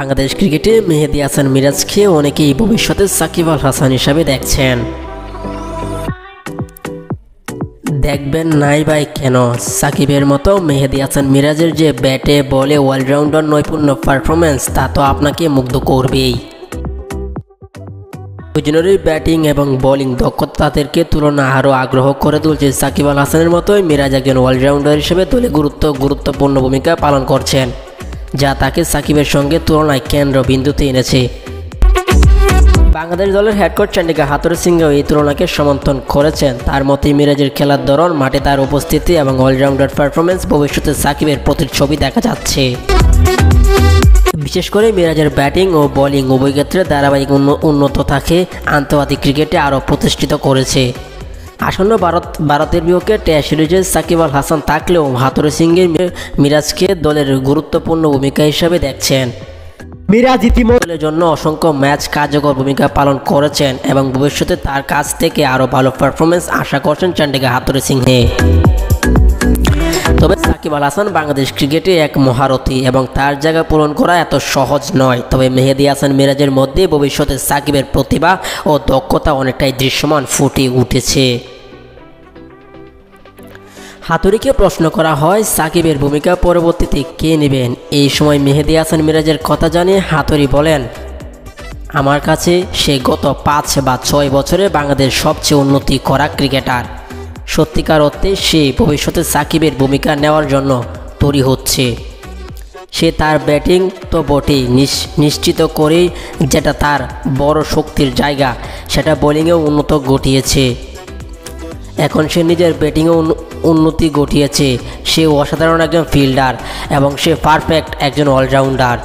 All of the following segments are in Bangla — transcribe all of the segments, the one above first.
বাংলাদেশ ক্রিকেটে মেহেদী হাসান মিরাজকে অনেকেই ভবিষ্যতে সাকিব আল হাসান হিসাবে দেখছেন। দেখবেন নাই ভাই কেন, সাকিবের মতো মেহেদী হাসান মিরাজের যে ব্যাটে বলে অলরাউন্ডার নৈপুণ্য পারফরমেন্স তা তো আপনাকে মুগ্ধ করবেই। দুজনেরই ব্যাটিং এবং বোলিং দক্ষতা তাদেরকে তুলনা আরও আগ্রহ করে তুলছে। সাকিব আল হাসানের মতোই মিরাজ একজন অলরাউন্ডার হিসেবে দলে গুরুত্বপূর্ণ ভূমিকা পালন করছেন, যা তাকে সাকিবের সঙ্গে তুলনায় কেন্দ্রবিন্দুতে এনেছে। বাংলাদেশ দলের হেড কোচ চন্ডিকা হাথুরুসিংহ সিংও এই তুলনাকে সমর্থন করেছেন। তার মতে মিরাজের খেলার ধরন, মাঠে তার উপস্থিতি এবং অলরাউন্ডার পারফরমেন্স ভবিষ্যতে সাকিবের প্রতিচ্ছবি দেখা যাচ্ছে। বিশেষ করে মিরাজের ব্যাটিং ও বোলিং উভয় ক্ষেত্রে ধারাবাহিক উন্নত থাকে আন্তর্জাতিক ক্রিকেটে আরও প্রতিষ্ঠিত করেছে। আসন্ন ভারতের বিপক্ষে টেস্ট সিরিজে সাকিব আল হাসান থাকলেও হাথুরুসিংহের মিরাজকে দলের গুরুত্বপূর্ণ ভূমিকা হিসাবে দেখছেন। মিরাজ ইতিমধ্যে দলের জন্য অসংখ্য ম্যাচ কার্যকর ভূমিকা পালন করেছেন এবং ভবিষ্যতে তার কাছ থেকে আরও ভালো পারফরমেন্স আশা করছেন চন্ডিকা হাথুরুসিংহে। তবে সাকিব আল হাসান বাংলাদেশ ক্রিকেটে এক মহারথী এবং তার জায়গা পূরণ করা এত সহজ নয়। তবে মেহেদী হাসান মিরাজের মধ্যে ভবিষ্যতে সাকিবের প্রতিভা ও দক্ষতা অনেকটাই দৃশ্যমান ফুটে উঠেছে। হাতুড়িকে প্রশ্ন করা হয় সাকিবের ভূমিকা পরবর্তীতে কে নেবেন। এই সময় মেহেদী হাসান মিরাজের কথা জানিয়ে হাতুড়ি বলেন, আমার কাছে সে গত 5 বা 6 বছরে বাংলাদেশ সবচেয়ে উন্নতি করা ক্রিকেটার। সত্যিকার অর্থে সে ভবিষ্যতে সাকিবের ভূমিকা নেওয়ার জন্য তৈরি হচ্ছে। সে তার ব্যাটিং তো বটেই নিশ্চিত করেই, যেটা তার বড় শক্তির জায়গা, সেটা বোলিংয়েও উন্নত ঘটিয়েছে। এখন সে নিজের ব্যাটিংয়ে উন্নতি ঘটিয়েছে। সে অসাধারণ একজন ফিল্ডার এবং সে পারফেক্ট একজন অলরাউন্ডার।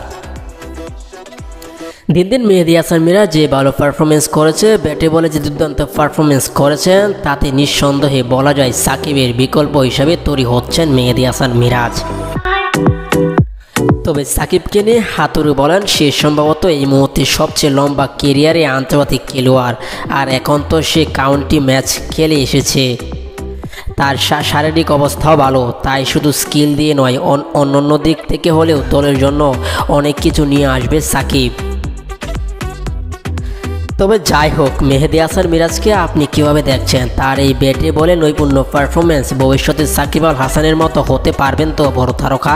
দিন দিন মেহেদী হাসান মিরাজ যে ভালো পারফরমেন্স করেছে, ব্যাটে বলে যে দুর্দান্ত পারফরমেন্স করেছেন, তাতে নিঃসন্দেহে বলা যায় সাকিবের বিকল্প হিসাবে তৈরি হচ্ছেন মেহেদী হাসান মিরাজ। তবে সাকিবকে নিয়ে হাতুড়ি বলেন, সে সম্ভবত এই মুহূর্তে সবচেয়ে লম্বা কেরিয়ারে আন্তর্জাতিক খেলোয়াড়, আর এখন তো সে কাউন্টি ম্যাচ খেলে এসেছে। তার শারীরিক অবস্থাও ভালো, তাই শুধু স্কিল দিয়ে নয়, অন্য দিক থেকে হলেও দলের জন্য অনেক কিছু নিয়ে আসবে সাকিব। তবে যাই হোক, মেহেদী হাসান মিরাজকে আপনি কীভাবে দেখছেন? তার এই ব্যাটে বলে নৈপুণ্য পারফরমেন্স ভবিষ্যতে সাকিব আল হাসানের মতো হতে পারবেন তো বড় তারকা?